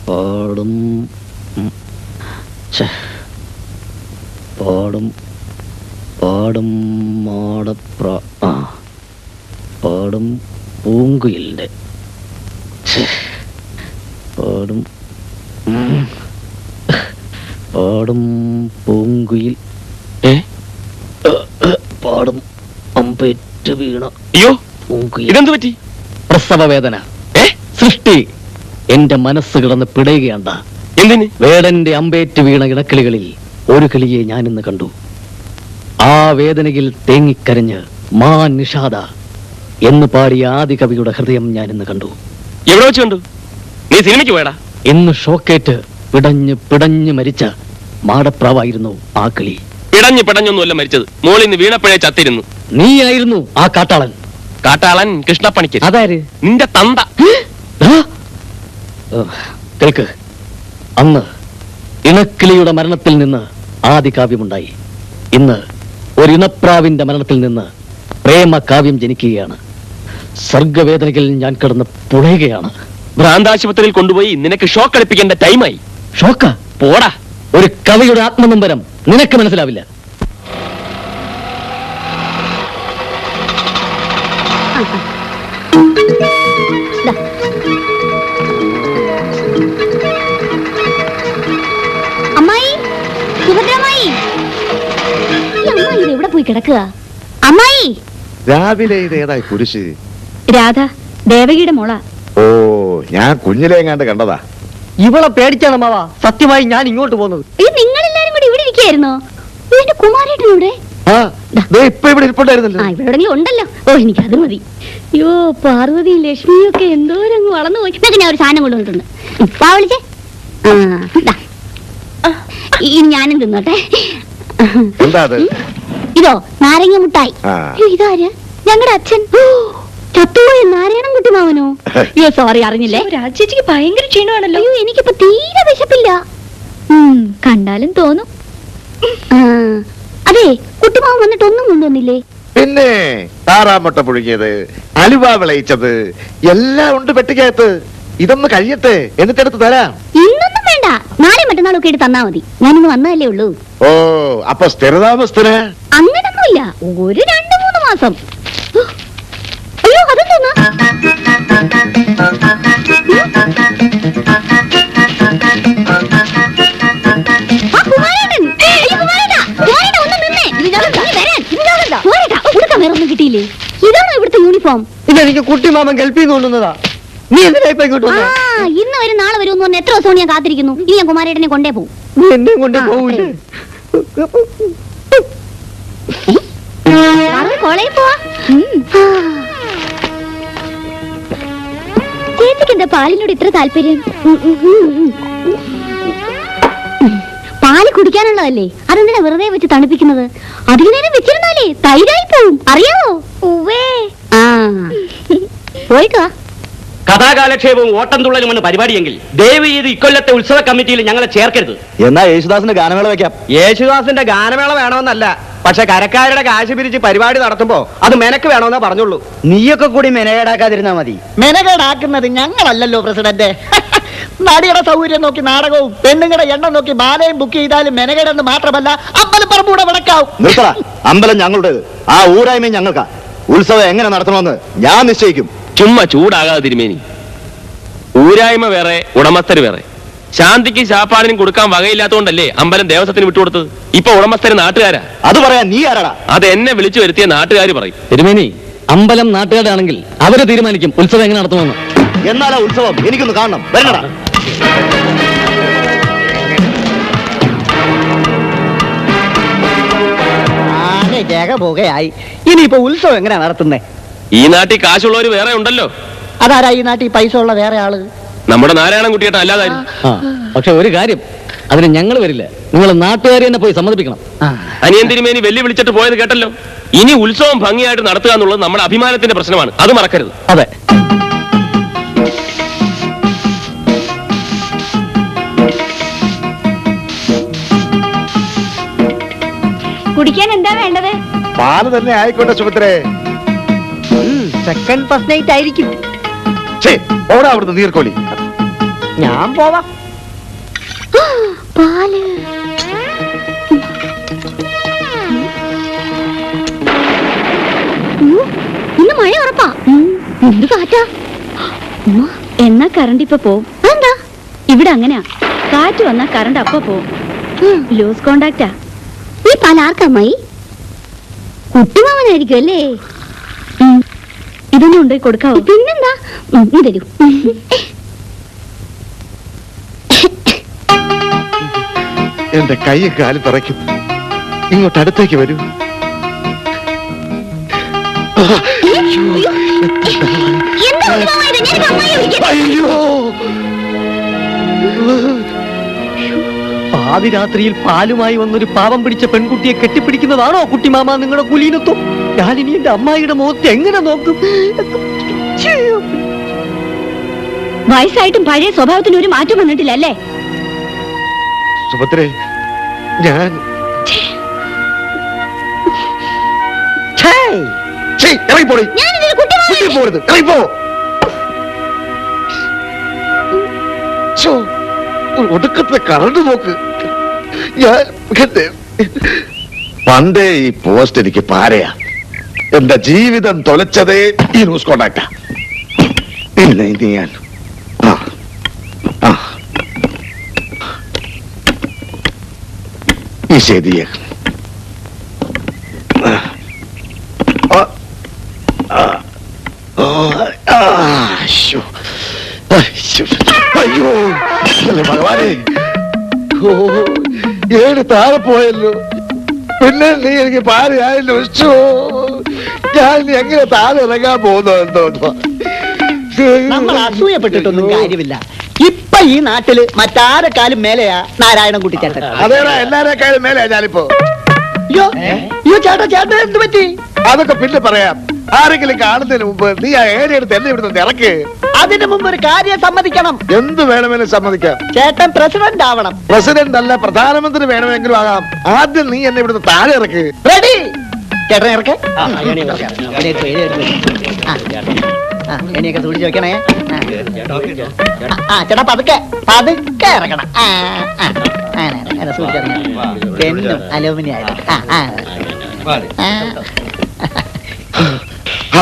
പാടും പാടും പാടും പാടും പൂങ്കുയിലിൻ്റെ പാടും പാടും പൂങ്കുയിൽ പാടും അമ്പേറ്റ് വീണ. അയ്യോ, ഇതെന്ത് പറ്റി? പ്രസവ വേദന. സൃഷ്ടി എന്റെ മനസ്സ് കിടന്ന് പിടയുകയാണ്ട. എന്തിന്? വേടന്റെ അമ്പേറ്റ് വീണ ഇടക്കിളികളിൽ ഒരു കിളിയെ ഞാനിന്ന് കണ്ടു. ആ വേദനയിൽ തേങ്ങിക്കരഞ്ഞ് മാ നിഷാദ എന്ന് പാടിയ ആദി കവിയുടെ ഹൃദയം ഞാനിന്ന് കണ്ടു. എവിടെ വെച്ച് കണ്ടു? നീ സിനിമയ്ക്ക് പോയടാ? ഇന്ന് ഷോക്കേറ്റ് പിടഞ്ഞ് പിടഞ്ഞ് മരിച്ച മാടപ്രാവായിരുന്നു ആ കിളി. പിടഞ്ഞ് പിടഞ്ഞൊന്നുമല്ല മരിച്ചത്, മോളിൽ നിന്ന് വീണപ്പോഴേ ചത്തിരുന്നു. നീയായിരുന്നു ആ കാട്ടാളൻ. കാട്ടാളൻ കൃഷ്ണപ്പണിക്ക്. അതാര്? നിന്റെ തന്ത. കേൾക്ക്, അന്ന് ഇണക്കിളിയുടെ മരണത്തിൽ നിന്ന് ആദി കാവ്യമുണ്ടായി. ഇന്ന് ഒരു ഇണപ്രാവിന്റെ മരണത്തിൽ നിന്ന് പ്രേമ കാവ്യം ജനിക്കുകയാണ്. സർഗവേദനയിൽ ഞാൻ കിടന്ന് പുഴയുകയാണ്. ഭ്രാന്താശുപത്രിയിൽ കൊണ്ടുപോയി നിനക്ക് ഷോക്ക് കളിപ്പിക്കേണ്ട ടൈമായി. ഷോക്ക? പോടാ. ഒരു കവിയുടെ ആത്മനൊമ്പരം നിനക്ക് മനസ്സിലാവില്ല. അമ്മായി, സുഭദ്രമ്മായി, എവിടെ പോയി കിടക്കുക? അമ്മായി, രാവിലെ ഇതേതായി കുരിശ്? രാധ, ദേവകിയുടെ മോള. ഓ, ഞാൻ കുഞ്ഞിലെങ്ങാണ്ട് കണ്ടതാ. ഇവളെ പേടിച്ചാണ് മാവാ സത്യമായി ഞാൻ ഇങ്ങോട്ട് പോകുന്നത്. നിങ്ങളെല്ലാരും കൂടി ഇവിടെ ഇരിക്കായിരുന്നോ? എന്റെ കുമാരേട്ടനൂടെ ഇപ്പൊ ഇവിടെ ഇരിപ്പുണ്ടായിരുന്നല്ലോ. ഇവിടെങ്കിലും ഉണ്ടല്ലോ. ഓ, എനിക്ക് അത് മതി. അയ്യോ, പാർവതിയും ലക്ഷ്മിയും ഒക്കെ എന്തോരങ്ങ് വളർന്നു പോയി. ഞാൻ ഒരു സാധനം കൊണ്ടുവന്നിട്ടുണ്ട്. വിളിച്ചേ. ഇനി ഞാനും തിന്നോട്ടെ. എന്താ ഇതോ നാരങ്ങ മുട്ടായി. ഇതാര്? ഞങ്ങളുടെ അച്ഛൻ ചത്തുപോയ നാരായണൻ കുട്ടി മാവനോ? അയ്യോ, സോറി, അറിഞ്ഞില്ലേ. രാജേച്ചിക്ക് ഭയങ്കര ക്ഷീണമാണല്ലോ. അയ്യോ, എനിക്കിപ്പോ തീരെ വിശപ്പില്ല. കണ്ടാലും തോന്നും. അതെ, കുട്ടിമാവൻ വന്നിട്ട് ഒന്നും കൊണ്ടുവന്നില്ലേ? പിന്നെ താറാമുട്ട പുഴുങ്ങിയത്, അലുവ വിളയിച്ചത് എല്ലാം ഉണ്ട് പെട്ടിക്കകത്ത്. ഇതൊന്ന് കഴിയട്ടെ, എന്നിട്ടെടുത്ത് തരാം. ഇന്നൊന്നും വേണ്ട, നാളെ മറ്റന്നാളൊക്കെ എടുത്ത് തന്നാ മതി. ഞാനിന്ന് വന്നതല്ലേ ഉള്ളൂ. ഓ, അപ്പൊ സ്ഥിരതാമസത്തിന് അങ്ങനൊന്നുമില്ല, ഒരു 2-3 മാസം. അയ്യോ, അതെന്തോന്നാ? വേറൊന്നും കിട്ടിയില്ലേ? ഇതാണോ ഇവിടുത്തെ യൂണിഫോം? ഇതെനിക്ക് കുട്ടിമാമൻ ഗൾഫിൽ നിന്ന് കൊണ്ടുവന്നതാ. നീ എന്തിനാ ഇപ്പൊ ഇങ്ങോട്ട് വന്നേ? ഇന്ന് വരും നാളെ വരും എന്ന് പറഞ്ഞ എത്ര ദിവസം ഞാൻ കാത്തിരിക്കുന്നു. ഇനി ഞാൻ കുമാരേട്ടനെ കൊണ്ടേ പോകും. നീ എന്നെ കൊണ്ട് പോവില്ലേ? കോളേജിൽ പോവാ. ചേച്ചിക്ക് എന്താ പാലിനോട് ഇത്ര താല്പര്യം? പാല് കുടിക്കാനുള്ളതല്ലേ, അതെന്തിനാ വെറുതെ വെച്ച് തണുപ്പിക്കുന്നത്? അധികം നേരം വെച്ചിരുന്നാലേ തൈരായി പോവും, അറിയാമോ? പോയിക്കാ. കഥാകാലക്ഷേപവും ഓട്ടം തുള്ളലുമാണ് പരിപാടിയെങ്കിൽ ദയവ് ചെയ്ത് ഇക്കൊല്ലത്തെ ഉത്സവ കമ്മിറ്റിയിൽ ഞങ്ങളെ ചേർക്കരുത്. എന്നാ യേശുദാസിന്റെ ഗാനമേള വെക്കാം. യേശുദാസിന്റെ ഗാനമേള വേണമെന്നല്ല, പക്ഷെ കരക്കാരുടെ കാശ് പിരിച്ച് പരിപാടി നടത്തുമ്പോ അത് മെനക്ക് വേണമെന്നേ പറഞ്ഞുള്ളൂ. നീയൊക്കെ കൂടി മെനകേടാക്കാതിരുന്നാ മതി. മെനകേടാക്കുന്നത് ഞങ്ങളല്ലല്ലോ പ്രസിഡന്റ്. നടിയുടെ സൗകര്യം നോക്കി നാടകവും പെണ്ണുങ്ങളുടെ എണ്ണം നോക്കി ബാലയും ബുക്ക് ചെയ്താലും മെനകേടെന്ന് മാത്രമല്ല, അമ്പലപ്പറമ്പൂടെ വിളക്കാവും. നിർത്തടാ, അമ്പലം ഞങ്ങളുടേത്, ആ ഊരായ്മയും ഞങ്ങൾക്കാ. ഉത്സവം എങ്ങനെ നടത്തണമെന്ന് ഞാൻ നിശ്ചയിക്കും. ചുമ്മാ ചൂടാകാതെ തിരുമേനി. ഊരായ്മ വേറെ, ഉടമസ്ഥര് വേറെ. ശാന്തിക്ക് ശാപ്പാടിനും കൊടുക്കാൻ വകയില്ലാത്തതുകൊണ്ടല്ലേ അമ്പലം ദേവസ്വത്തിന് വിട്ടുകൊടുത്തത്. ഇപ്പൊ ഉടമസ്ഥര് നാട്ടുകാരാ. അത് പറയാൻ നീ ആരാടാ? അത് എന്നെ വിളിച്ചു വരുത്തിയ നാട്ടുകാർ പറയും. തിരുമേനി, അമ്പലം നാട്ടുകാരാണെങ്കിൽ അവര് തീരുമാനിക്കും ഉത്സവം എങ്ങനെ നടത്തുമെന്ന്. എന്നാലാ ഉത്സവം എനിക്കൊന്ന് കാണണം. വരണടാ. ജഗ പോകുകയായി. ഇനിയിപ്പോ ഉത്സവം എങ്ങനെയാ നടത്തുന്നേ? ഈ നാട്ടിൽ കാശുള്ളവര് വേറെ ഉണ്ടല്ലോ. അതാരാ ഈ നാട്ടിൽ പൈസ ഉള്ള വേറെ ആള്? നമ്മുടെ നാരായണൻ കുട്ടിയേട്ട അല്ലാതായിരുന്നു. പക്ഷെ ഒരു കാര്യം, അതിന് ഞങ്ങൾ വരില്ല. നിങ്ങൾ നാട്ടുകാരെ തന്നെ പോയി സമ്മതിപ്പിക്കണം. അനിയൻ തിരുമേനി വെല്ലു വിളിച്ചിട്ട് പോയത് കേട്ടല്ലോ. ഇനി ഉത്സവം ഭംഗിയായിട്ട് നടത്തുക എന്നുള്ളത് നമ്മുടെ അഭിമാനത്തിന്റെ പ്രശ്നമാണ്, അത് മറക്കരുത്. അതെ. കുടിക്കാൻ എന്താ വേണ്ടത്? പാല് തന്നെ ആയിക്കോട്ടെ സുഭദ്രേ. സെക്കൻഡ് ഫസ്റ്റ് നൈറ്റ് ആയിരിക്കും. ഓടാ അവിടുന്ന് നീർക്കോലി. ഞാൻ പോവാം. പാല്. ഇന്ന് മഴ ഉറപ്പാ. എന്ത് കാറ്റാ. എന്നാ കറണ്ട് ഇപ്പൊ പോവും. എന്താ ഇവിടെ അങ്ങനെയാ, കാറ്റ് വന്നാ കറണ്ട് അപ്പൊ പോവും. ലൂസ് കോണ്ടാക്റ്റാ. ഈ പാൽ ആർക്കമ്മായി? കുട്ടിമാവനായിരിക്കും അല്ലേ? ഇതൊന്നും ഉണ്ടായി കൊടുക്കാവോ? പിന്നെന്താ, നീ തരൂ. എന്റെ കൈയും കാലും തറയ്ക്കും. ഇങ്ങോട്ട് അടുത്തേക്ക് വരൂ. എന്താ കുട്ടിമാവാ ഇത്? ഞാൻ അമ്മായി വിളിക്കാം. അയ്യോ, പാതിരാത്രിയിൽ പാലുമായി വന്നൊരു പാവം പിടിച്ച പെൺകുട്ടിയെ കെട്ടിപ്പിടിക്കുന്നതാണോ കുട്ടിമാമ നിങ്ങളുടെ കുലീനത്വം? ഞാനിനി എന്റെ അമ്മായിയുടെ മുഖത്ത് എങ്ങനെ നോക്കും? വയസ്സായിട്ടും പഴയ സ്വഭാവത്തിന് ഒരു മാറ്റം വന്നിട്ടില്ല അല്ലേ? സുഭദ്രേ, ഞാൻ ഇറങ്ങിപ്പോടി. ഞാനിതൊരു കുട്ടിമാവാ. പോരുത്, ഇറങ്ങിപ്പോ. ഒടുക്കത്തെ കറണ്ട് നോക്ക്. ഞാൻ പണ്ടേ ഈ പോസ്റ്റ് എനിക്ക് പാരയാ. എന്റെ ജീവിതം തൊലച്ചതേ ഈ ന്യൂസ് കോണ്ടാക്റ്റാ. ഇല്ല ഇത് ഞാൻ ഈ ശരിയെ അയ്യോ ഭഗവാനെ, ഓ ഏഴ് താഴെ പോയല്ലോ. പിന്നെ നീ എനിക്ക് പാരയായല്ലോ. ഞാൻ ഇനി എങ്ങനെ താഴെ ഇറങ്ങാൻ പോകുന്നു എന്തോ. നമ്മൾ അസൂയപ്പെട്ടിട്ടൊന്നും കാര്യമില്ല. ഇപ്പൊ ഈ നാട്ടില് മറ്റാരെക്കാളും മേലെയാ നാരായണൻകുട്ടി ചേട്ടൻ. അതേടാ, എല്ലാരെക്കാളും മേലെ ഞാനിപ്പോ. അയ്യോ അയ്യോ ചേട്ടാ, ചേട്ടൻ എന്ത് പറ്റി? അതൊക്കെ പിന്നെ പറയാം. ആരെങ്കിലും കാണുന്നതിന് മുമ്പ് നീ ആ ഏരിയെടുത്ത് എന്നെ ഇവിടുന്ന് ഇറക്ക്. അതിനു മുമ്പ് ഒരു കാര്യം സമ്മതിക്കണം. എന്ത് വേണമെങ്കിലും സമ്മതിക്കാം. ചേട്ടൻ പ്രസിഡന്റ് ആവണം. പ്രസിഡന്റ് അല്ല, പ്രധാനമന്ത്രി വേണമെങ്കിലും ആകാം. ആദ്യം നീ എന്നെ ഇവിടുന്ന് താഴെ ഇറക്ക്. റെഡി? ചേട്ടൻ ഇറക്കെ. എണിയൊക്കെ സൂക്ഷിച്ച് വെക്കണേ. ചേട്ടാ പതുക്കെ പതുക്കെ ഇറക്കണം. പെണ്ണും അലൂമിനിയം ഓ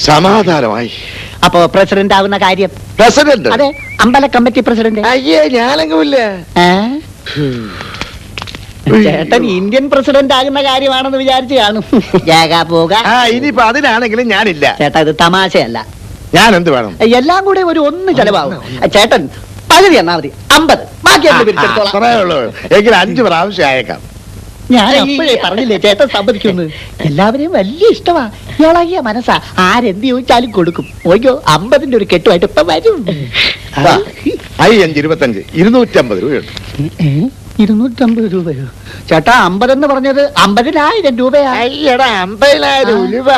സമാധാനമായി. അപ്പൊ പ്രസിഡന്റ് ആവുന്ന കാര്യം? പ്രസിഡന്റ്? അതെ, അമ്പല കമ്മിറ്റി പ്രസിഡന്റ്. അയ്യേ, ഞാനെങ്കില്ല. ചേട്ടൻ ഇന്ത്യൻ പ്രസിഡന്റ് ആകുന്ന കാര്യമാണെന്ന് വിചാരിച്ചു കാണും. പോക. ഇനിയിപ്പോ അതിനാണെങ്കിലും ഞാനില്ല. ചേട്ടാ ഇത് തമാശയല്ല. ഞാൻ എന്ത് വേണം? എല്ലാം കൂടെ ഒരു 1 ചെലവാകും. ചേട്ടൻ പകുതി എന്നാ മതി, 50. ബാക്കി പിരിച്ചെടുത്തോളാം. അത്രേ ഉള്ളൂ. എങ്കിൽ 5 പ്രാവശ്യം അയക്കാം. ഞാൻ അപ്പോഴേ പറഞ്ഞില്ലേ ചേട്ടൻ സമ്മതിക്കുന്നു. എല്ലാവരെയും വലിയ ഇഷ്ടമാ. ഇളകിയ മനസ്സാ. ആരെന്ത് ചോദിച്ചാലും കൊടുക്കും. ഓയ്യോ 50ന്റെ ഒരു കെട്ടുമായിട്ട് ഇപ്പൊ വരും. 5 25 250 രൂപയുണ്ട്. 250 രൂപയോ? ചേട്ടാ 50 എന്ന് പറഞ്ഞത് 50,000 രൂപയാ. അയ്യടാ, 50,000 രൂപ.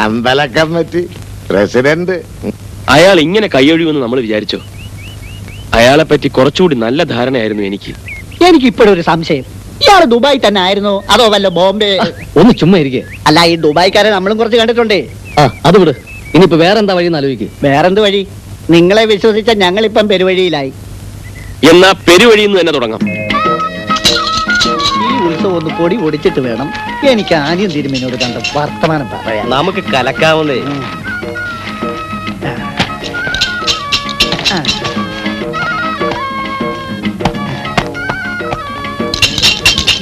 അമ്പല കമ്മിറ്റി പ്രസിഡന്റ്. അയാൾ ഇങ്ങനെ കൈയൊഴിയുമെന്ന് നമ്മൾ വിചാരിച്ചോ? അയാളെ പറ്റി കുറച്ചുകൂടി നല്ല ധാരണയായിരുന്നു എനിക്ക്. എനിക്ക് ഇപ്പോഴൊരു സംശയം. ഇയാള് ദുബായി തന്നെ ആയിരുന്നോ അതോ വല്ല ബോംബെ? ഒന്ന് ചുമ്മാ ഇരിക്കേ. അല്ല, ഈ ദുബായിക്കാരെ നമ്മളും കുറച്ച് കണ്ടിട്ടുണ്ടേ. അത് വിട്. ഇനിയിപ്പോ വേറെന്താ വഴി ആലോചിക്കും. വേറെന്ത് വഴി? നിങ്ങളെ വിശ്വസിച്ച ഞങ്ങളിപ്പം പെരുവഴിയിലായി. എന്നാ പെരുവഴിന്ന് തന്നെ തുടങ്ങാം. ഈ ഉത്സവം ഒന്ന് പൊടി പൊടിച്ചിട്ട് വേണം എനിക്ക് ആദ്യം തിരുമേനോട് കണ്ട് വർത്തമാനം പറയാം. നമുക്ക് കലക്കാവുന്നേ.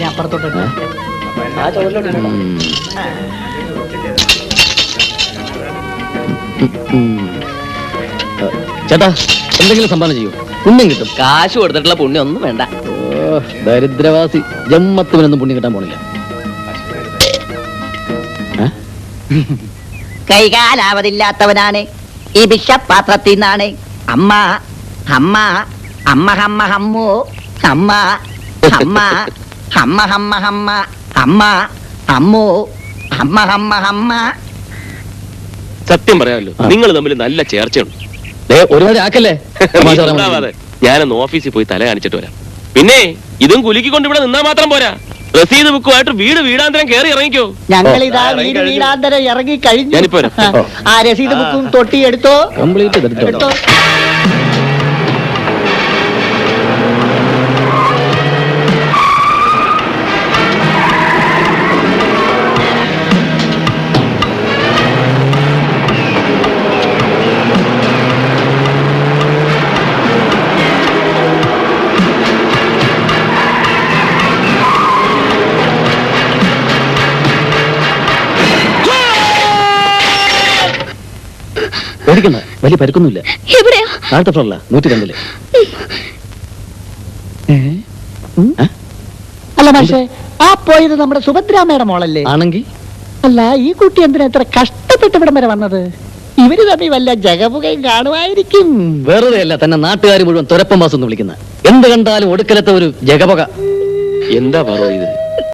ഞാൻ അപ്പുറത്തോട്ട് ചേട്ടാ, എന്തെങ്കിലും സംഭാവന ചെയ്യൂ. പുണ്യം കിട്ടും. കാശ് കൊടുത്തിട്ടുള്ള പുണ്യം ഒന്നും വേണ്ട. ദരിദ്രവാസി ജമ്മത്തിനൊന്നും പുണ്യം കിട്ടാൻ പോണില്ല. കൈകാലാവതില്ലാത്തവനാണ് ഈ ഭിക്ഷപാത്രത്തിൽ നിന്നാണ് അമ്മ അമ്മ അമ്മ ഹമ്മ ഹമ്മോ അമ്മ അമ്മ ഹമ്മ ഹമ്മ ഹമ്മ അമ്മ അമ്മോ അമ്മ ഹമ്മ ഹമ്മ. സത്യം പറയാമല്ലോ, നിങ്ങൾ തമ്മിൽ നല്ല ചേർച്ചയുണ്ട്. ഒരുപാട് ആക്കല്ലേ. ഞാനൊന്ന് ഓഫീസിൽ പോയി തല കാണിച്ചിട്ട് വരാം. പിന്നെ ഇതും കുലുക്കിക്കൊണ്ട് ഇവിടെ നിന്നാ മാത്രം പോരാ, രസീത് ബുക്കുമായിട്ട് വീട് വീടാന്തരം കയറി ഇറങ്ങിക്കോ. ഞങ്ങളിതാ ഇറങ്ങി വീട് കഴിഞ്ഞു. വീടാന്തരം ഇറങ്ങി കഴിഞ്ഞു. ഞാനിപ്പോ വരാം. ആ രസീത് ബുക്കും തൊട്ടി എടുത്തോ. കംപ്ലീറ്റ് ദരിദ്രം. എടുത്തോ. പേടിക്കണ്ട, വലിയ പരുക്കൊന്നുമില്ല. എവിടെയാ? താഴത്തെ ഫ്ലോറില 102. അല്ല പക്ഷേ ആ പോയത് നമ്മുടെ സുഭദ്രാമ്മയുടെ മോളല്ലേ? ആണെങ്കിൽ അല്ല ഈ കുട്ടി എന്തിനാ ഇത്ര കഷ്ടപ്പെട്ട് ഇവിടം വരെ വന്നത്? ഇവര് തമ്മിൽ വല്ല ജഗപുകയും കാണുമായിരിക്കും. വെറുതെ അല്ല തന്നെ നാട്ടുകാർ മുഴുവൻ തുരപ്പം വാസം എന്ന് വിളിക്കുന്ന. എന്ത് കണ്ടാലും ഒടുക്കലത്തെ ഒരു ജഗപക. എന്താ പറ ഇത്?